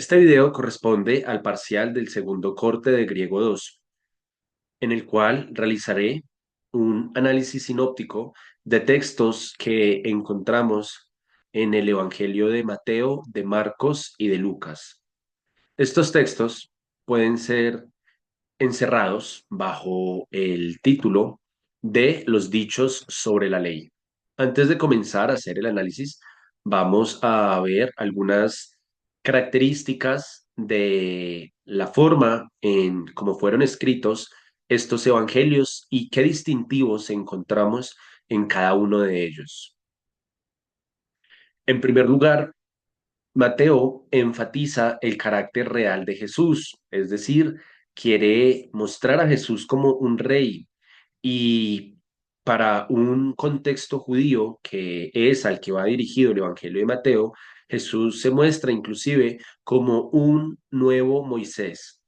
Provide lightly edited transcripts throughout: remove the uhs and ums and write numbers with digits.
Este video corresponde al parcial del segundo corte de Griego 2, en el cual realizaré un análisis sinóptico de textos que encontramos en el Evangelio de Mateo, de Marcos y de Lucas. Estos textos pueden ser encerrados bajo el título de los dichos sobre la ley. Antes de comenzar a hacer el análisis, vamos a ver algunas características de la forma en cómo fueron escritos estos evangelios y qué distintivos encontramos en cada uno de ellos. En primer lugar, Mateo enfatiza el carácter real de Jesús, es decir, quiere mostrar a Jesús como un rey y para un contexto judío que es al que va dirigido el Evangelio de Mateo, Jesús se muestra inclusive como un nuevo Moisés,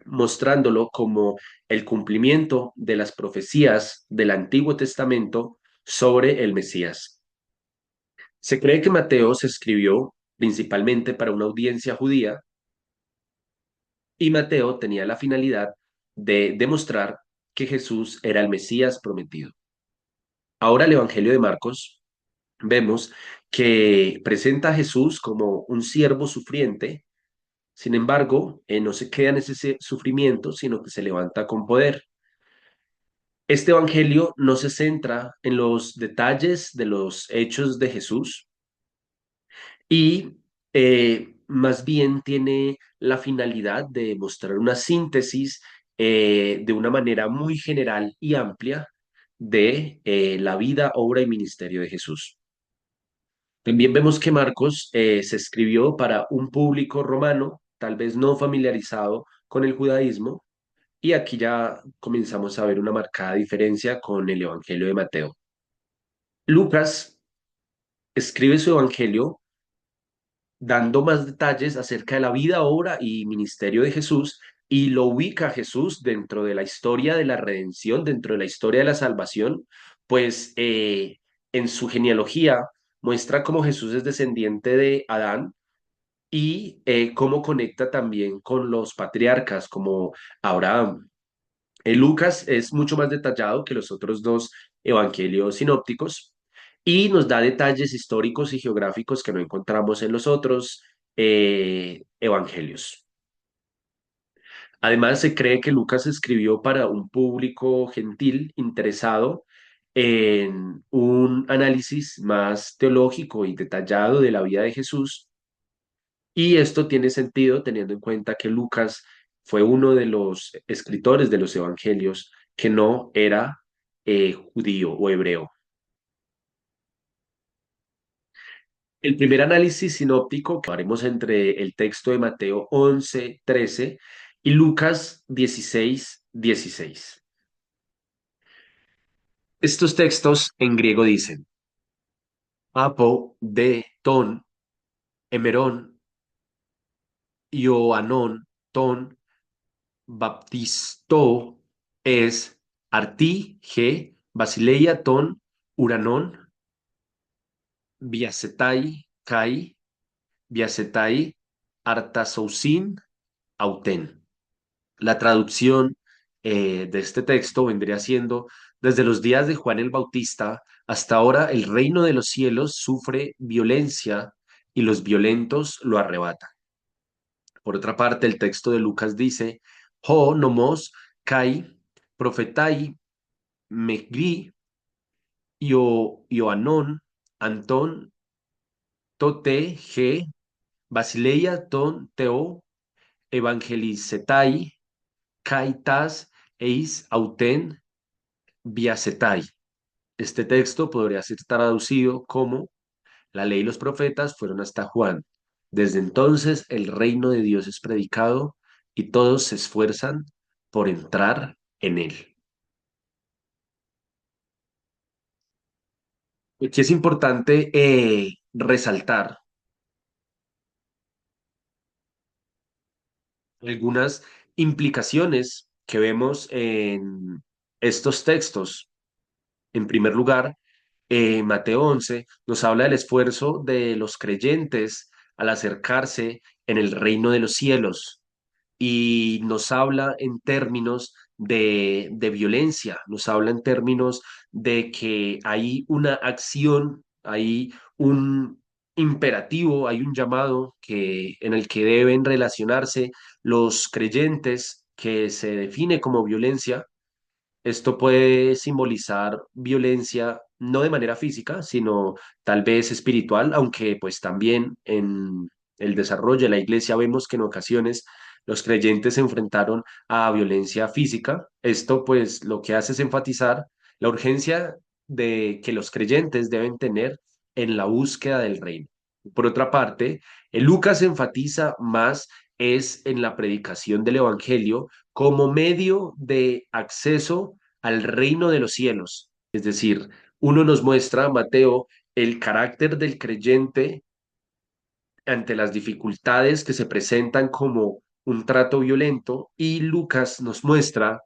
mostrándolo como el cumplimiento de las profecías del Antiguo Testamento sobre el Mesías. Se cree que Mateo se escribió principalmente para una audiencia judía y Mateo tenía la finalidad de demostrar que Jesús era el Mesías prometido. Ahora el Evangelio de Marcos vemos que presenta a Jesús como un siervo sufriente, sin embargo, no se queda en ese sufrimiento, sino que se levanta con poder. Este Evangelio no se centra en los detalles de los hechos de Jesús, y más bien tiene la finalidad de mostrar una síntesis de una manera muy general y amplia de la vida, obra y ministerio de Jesús. También vemos que Marcos se escribió para un público romano, tal vez no familiarizado con el judaísmo, y aquí ya comenzamos a ver una marcada diferencia con el Evangelio de Mateo. Lucas escribe su Evangelio dando más detalles acerca de la vida, obra y ministerio de Jesús y lo ubica a Jesús dentro de la historia de la redención, dentro de la historia de la salvación, pues en su genealogía muestra cómo Jesús es descendiente de Adán y cómo conecta también con los patriarcas como Abraham. Lucas es mucho más detallado que los otros dos evangelios sinópticos y nos da detalles históricos y geográficos que no encontramos en los otros evangelios. Además, se cree que Lucas escribió para un público gentil interesado en un análisis más teológico y detallado de la vida de Jesús, y esto tiene sentido teniendo en cuenta que Lucas fue uno de los escritores de los evangelios que no era judío o hebreo. El primer análisis sinóptico que haremos entre el texto de Mateo 11:13 y Lucas 16:16. Estos textos en griego dicen, apo de ton, emerón, ioanón, ton, baptisto es arti, ge, basileia, ton, uranon, biacetai, kai, biacetai, artasousin, auten. La traducción de este texto vendría siendo, desde los días de Juan el Bautista hasta ahora el reino de los cielos sufre violencia y los violentos lo arrebatan. Por otra parte, el texto de Lucas dice, ho nomos kai profetai megri ioanon anton tote ge basileia ton teo evangelicetai kaitas eis auten biacetai. Este texto podría ser traducido como la ley y los profetas fueron hasta Juan. Desde entonces el reino de Dios es predicado y todos se esfuerzan por entrar en él. Aquí es importante resaltar algunas implicaciones que vemos en estos textos. En primer lugar, Mateo 11 nos habla del esfuerzo de los creyentes al acercarse en el reino de los cielos y nos habla en términos de violencia, nos habla en términos de que hay una acción, hay un imperativo, hay un llamado en el que deben relacionarse los creyentes que se define como violencia. Esto puede simbolizar violencia no de manera física, sino tal vez espiritual, aunque pues también en el desarrollo de la iglesia vemos que en ocasiones los creyentes se enfrentaron a violencia física. Esto pues lo que hace es enfatizar la urgencia de que los creyentes deben tener en la búsqueda del reino. Por otra parte, Lucas enfatiza más es en la predicación del evangelio como medio de acceso al reino de los cielos. Es decir, uno nos muestra, Mateo, el carácter del creyente ante las dificultades que se presentan como un trato violento y Lucas nos muestra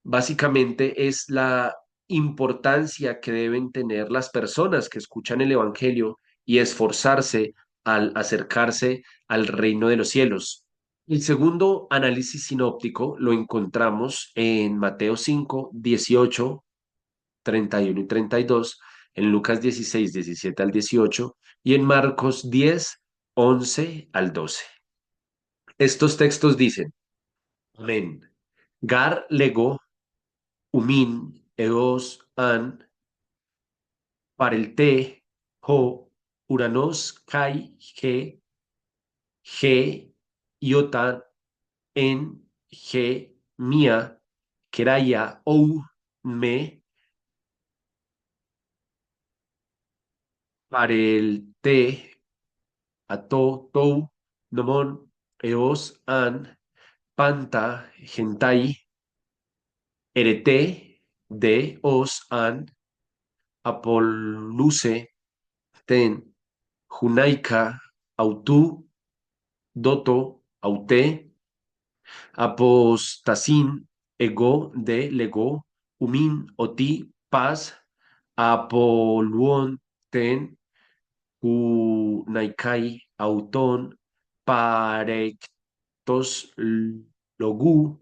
básicamente es la importancia que deben tener las personas que escuchan el Evangelio y esforzarse al acercarse al reino de los cielos. El segundo análisis sinóptico lo encontramos en Mateo 5, 18, 31 y 32, en Lucas 16, 17 al 18 y en Marcos 10, 11 al 12. Estos textos dicen, amén. Gar lego umin eos an parelté ho uranos kai ge ge iotan en ge mia keraya ou me parelté ato tou nomon eos an panta gentai erete de os an apolluce ten Junaica, autú, doto, auté, apostasin, ego, de, lego, umin, oti, paz, apoluon, ten, Junaikai, auton, parectos, logu,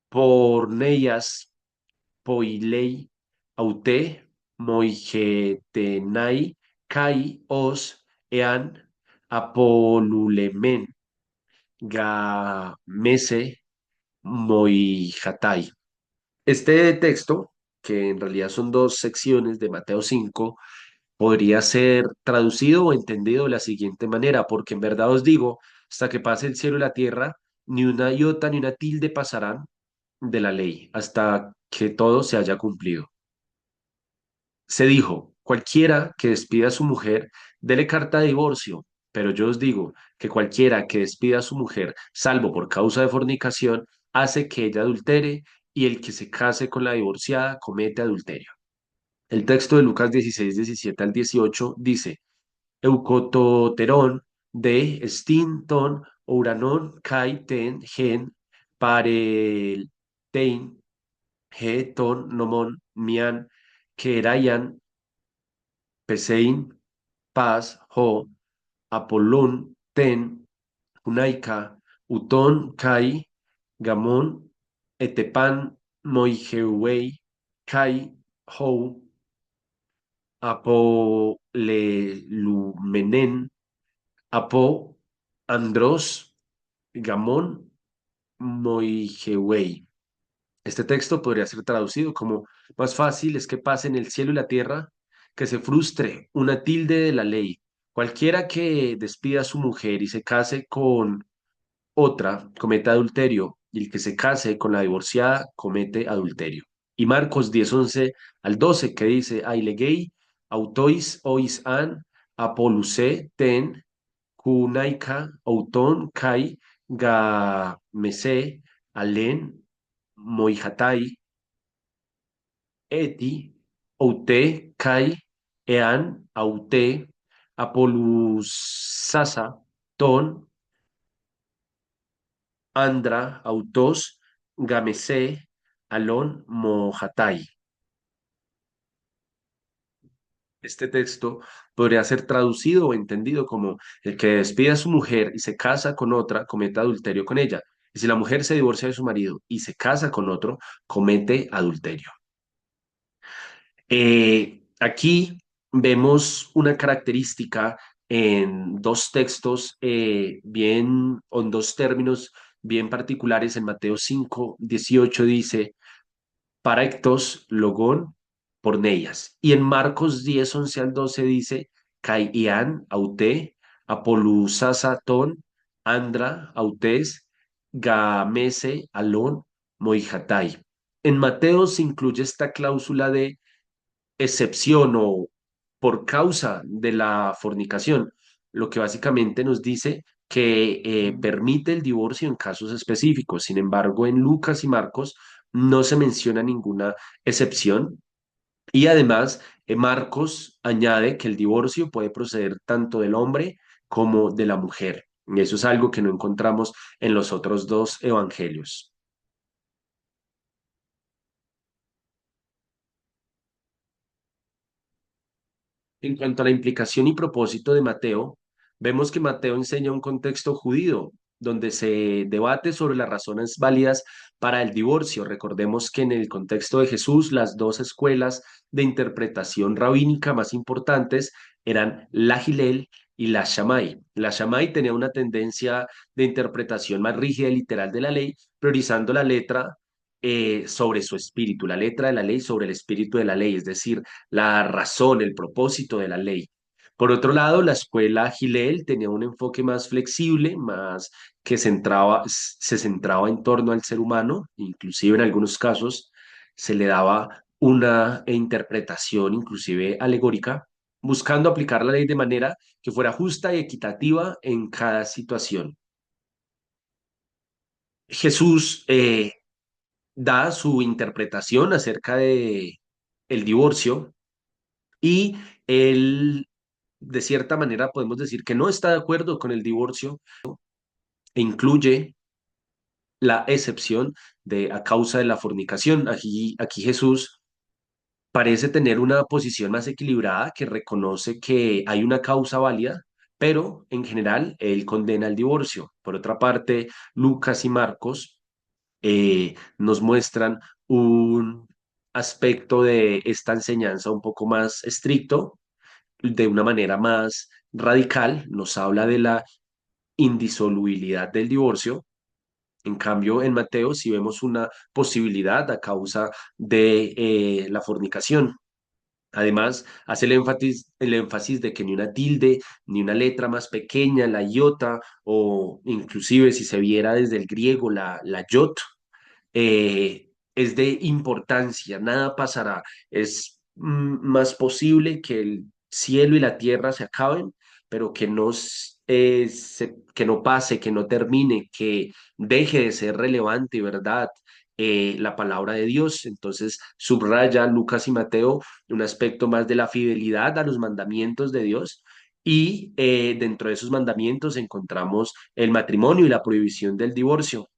porneias, poilei, auté, moigetenai, kai, os, ean, apolulemen, gamese, moijatai. Este texto, que en realidad son dos secciones de Mateo 5, podría ser traducido o entendido de la siguiente manera, porque en verdad os digo, hasta que pase el cielo y la tierra, ni una iota ni una tilde pasarán de la ley, hasta que todo se haya cumplido. Se dijo, cualquiera que despida a su mujer, dele carta de divorcio, pero yo os digo que cualquiera que despida a su mujer, salvo por causa de fornicación, hace que ella adultere, y el que se case con la divorciada comete adulterio. El texto de Lucas 16, 17 al 18 dice, Eucototerón de Stinton, Ouranon, Kai, Ten, Gen, Parel, Tein, He, Ton, Nomon, Mian, Kerayan, Pesein, Paz, Ho, Apollón, Ten, Junaika, Utón, Kai, Gamón, Etepan, Moijehuei, Kai, Hou, Apolelumenen, Apo, Andros, Gamón, Moijehuei. Este texto podría ser traducido como más fácil es que pase en el cielo y la tierra que se frustre una tilde de la ley. Cualquiera que despida a su mujer y se case con otra comete adulterio, y el que se case con la divorciada comete adulterio. Y Marcos 10 11 al 12 que dice, ailegei, autois, ois an, apoluce, ten, kunaika, auton, kai, ga, mese, alen, moijatai, eti, oute, kai, ean, aute, apolusasa, ton, Andra, Autos, Gamese, Alon, Mohatai. Este texto podría ser traducido o entendido como el que despide a su mujer y se casa con otra, comete adulterio con ella. Y si la mujer se divorcia de su marido y se casa con otro, comete adulterio. Aquí vemos una característica en dos textos bien, o en dos términos bien particulares. En Mateo 5:18 dice, Parectos logón porneias. Y en Marcos 10:11 al 12 dice, Kai ian aute, apolusasaton, andra autes, gamese alon, moijatai. En Mateo se incluye esta cláusula de excepción o por causa de la fornicación, lo que básicamente nos dice que permite el divorcio en casos específicos. Sin embargo, en Lucas y Marcos no se menciona ninguna excepción. Y además, Marcos añade que el divorcio puede proceder tanto del hombre como de la mujer. Y eso es algo que no encontramos en los otros dos evangelios. En cuanto a la implicación y propósito de Mateo, vemos que Mateo enseña un contexto judío donde se debate sobre las razones válidas para el divorcio. Recordemos que en el contexto de Jesús, las dos escuelas de interpretación rabínica más importantes eran la Hillel y la Shammai. La Shammai tenía una tendencia de interpretación más rígida y literal de la ley, priorizando la letra sobre su espíritu, la letra de la ley sobre el espíritu de la ley, es decir, la razón, el propósito de la ley. Por otro lado, la escuela Gilel tenía un enfoque más flexible, más que se centraba en torno al ser humano, inclusive en algunos casos se le daba una interpretación inclusive alegórica, buscando aplicar la ley de manera que fuera justa y equitativa en cada situación. Jesús da su interpretación acerca de el divorcio y él, de cierta manera, podemos decir que no está de acuerdo con el divorcio e incluye la excepción de a causa de la fornicación. Aquí Jesús parece tener una posición más equilibrada que reconoce que hay una causa válida, pero en general él condena el divorcio. Por otra parte, Lucas y Marcos nos muestran un aspecto de esta enseñanza un poco más estricto, de una manera más radical, nos habla de la indisolubilidad del divorcio. En cambio, en Mateo sí vemos una posibilidad a causa de la fornicación. Además, hace el énfasis de que ni una tilde, ni una letra más pequeña, la iota, o inclusive si se viera desde el griego, la yot, es de importancia, nada pasará. Es más posible que el cielo y la tierra se acaben, pero que que no pase, que no termine, que deje de ser relevante, ¿verdad? La palabra de Dios. Entonces, subraya Lucas y Mateo un aspecto más de la fidelidad a los mandamientos de Dios. Y dentro de esos mandamientos encontramos el matrimonio y la prohibición del divorcio.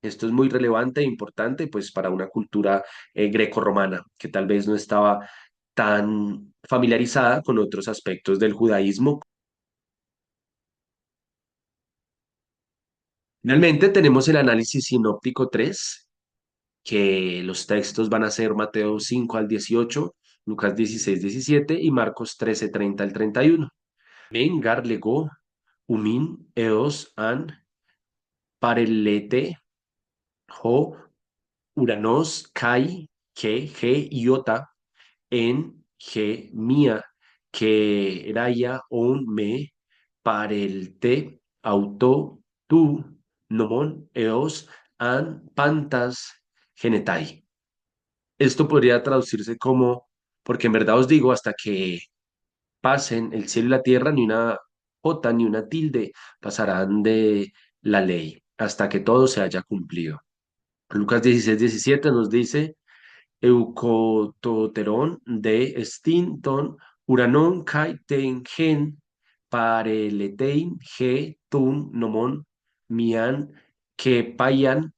Esto es muy relevante e importante pues para una cultura grecorromana que tal vez no estaba tan familiarizada con otros aspectos del judaísmo. Finalmente tenemos el análisis sinóptico 3 que los textos van a ser Mateo 5:18, Lucas 16:17 y Marcos 13:30 al 31. Vengar lego, umin, eos, an, parelete, ho, uranos, kai, ke, ge, iota, en ge mía que raya on me parelte auto tu nomon eos an pantas genetai. Esto podría traducirse como, porque en verdad os digo, hasta que pasen el cielo y la tierra, ni una jota ni una tilde pasarán de la ley, hasta que todo se haya cumplido. Lucas 16:17 nos dice, Eucototeron de Stinton, Uranon kai ten gen, pareletein ge tun nomon, mian que payan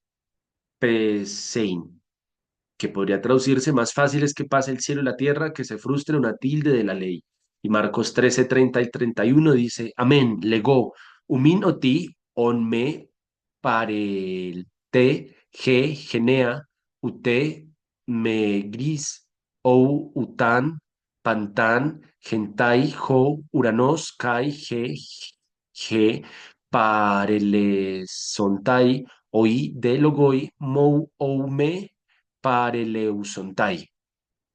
pesein. que podría traducirse: más fácil es que pase el cielo y la tierra que se frustre una tilde de la ley. Y Marcos 13 30 y 31 dice: Amén, legó, umin oti, on me, parel, te, ge, genea, ute, me, gris, ou, utan, pantan, gentai, jo, uranos, kai, ge, parelesontai, oi, de logoi, mou, ou, me, pareleusontai,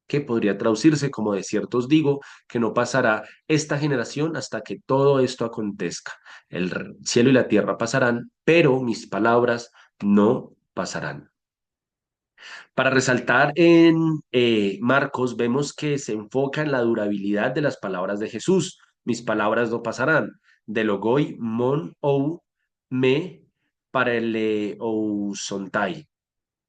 que podría traducirse como: de cierto os digo que no pasará esta generación hasta que todo esto acontezca. El cielo y la tierra pasarán, pero mis palabras no pasarán. Para resaltar en Marcos, vemos que se enfoca en la durabilidad de las palabras de Jesús. Mis palabras no pasarán. De logoi, mon, ou, me, parele, ou, sontai.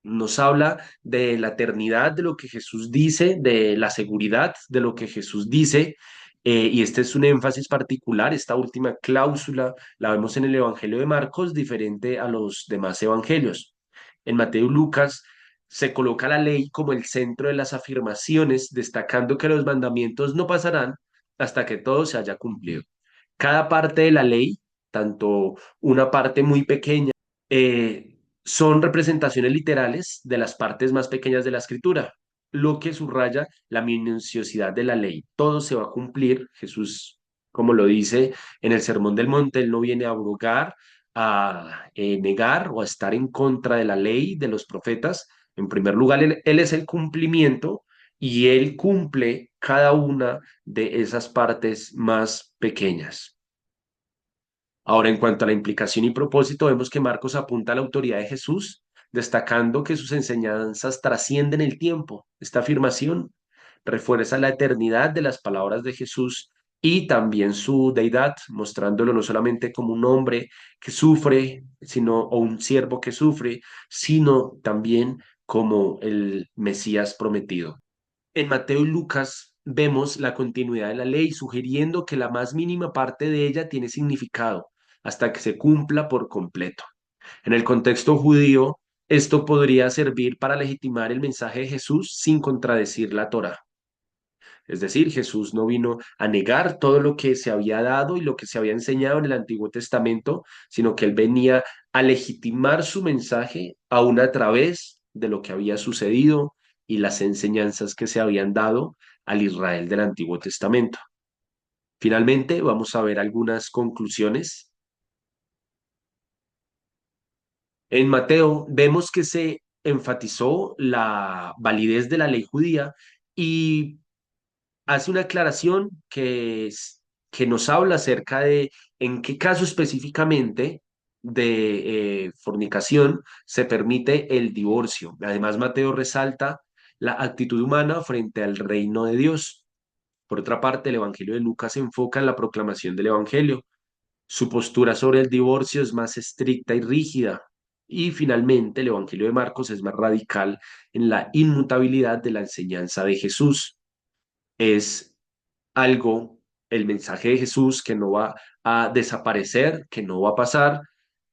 Nos habla de la eternidad de lo que Jesús dice, de la seguridad de lo que Jesús dice, y este es un énfasis particular. Esta última cláusula la vemos en el Evangelio de Marcos, diferente a los demás evangelios. En Mateo y Lucas se coloca la ley como el centro de las afirmaciones, destacando que los mandamientos no pasarán hasta que todo se haya cumplido. Cada parte de la ley, tanto una parte muy pequeña, son representaciones literales de las partes más pequeñas de la escritura, lo que subraya la minuciosidad de la ley. Todo se va a cumplir. Jesús, como lo dice en el Sermón del Monte, él no viene a abrogar, a negar o a estar en contra de la ley de los profetas. En primer lugar, él es el cumplimiento y él cumple cada una de esas partes más pequeñas. Ahora, en cuanto a la implicación y propósito, vemos que Marcos apunta a la autoridad de Jesús, destacando que sus enseñanzas trascienden el tiempo. Esta afirmación refuerza la eternidad de las palabras de Jesús y también su deidad, mostrándolo no solamente como un hombre que sufre, sino, o un siervo que sufre, sino también como el Mesías prometido. En Mateo y Lucas vemos la continuidad de la ley, sugiriendo que la más mínima parte de ella tiene significado hasta que se cumpla por completo. En el contexto judío, esto podría servir para legitimar el mensaje de Jesús sin contradecir la Torá. Es decir, Jesús no vino a negar todo lo que se había dado y lo que se había enseñado en el Antiguo Testamento, sino que él venía a legitimar su mensaje aún a través de lo que había sucedido y las enseñanzas que se habían dado al Israel del Antiguo Testamento. Finalmente, vamos a ver algunas conclusiones. En Mateo vemos que se enfatizó la validez de la ley judía y hace una aclaración que nos habla acerca de en qué caso específicamente de fornicación se permite el divorcio. Además, Mateo resalta la actitud humana frente al reino de Dios. Por otra parte, el Evangelio de Lucas se enfoca en la proclamación del Evangelio. Su postura sobre el divorcio es más estricta y rígida. Y finalmente, el Evangelio de Marcos es más radical en la inmutabilidad de la enseñanza de Jesús. Es algo, el mensaje de Jesús, que no va a desaparecer, que no va a pasar,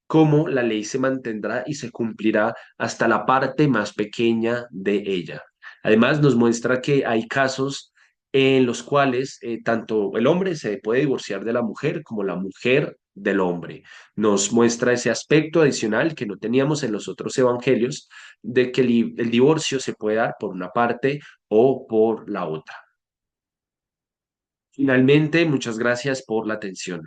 como la ley se mantendrá y se cumplirá hasta la parte más pequeña de ella. Además, nos muestra que hay casos en los cuales tanto el hombre se puede divorciar de la mujer como la mujer del hombre. Nos muestra ese aspecto adicional que no teníamos en los otros evangelios, de que el divorcio se puede dar por una parte o por la otra. Finalmente, muchas gracias por la atención.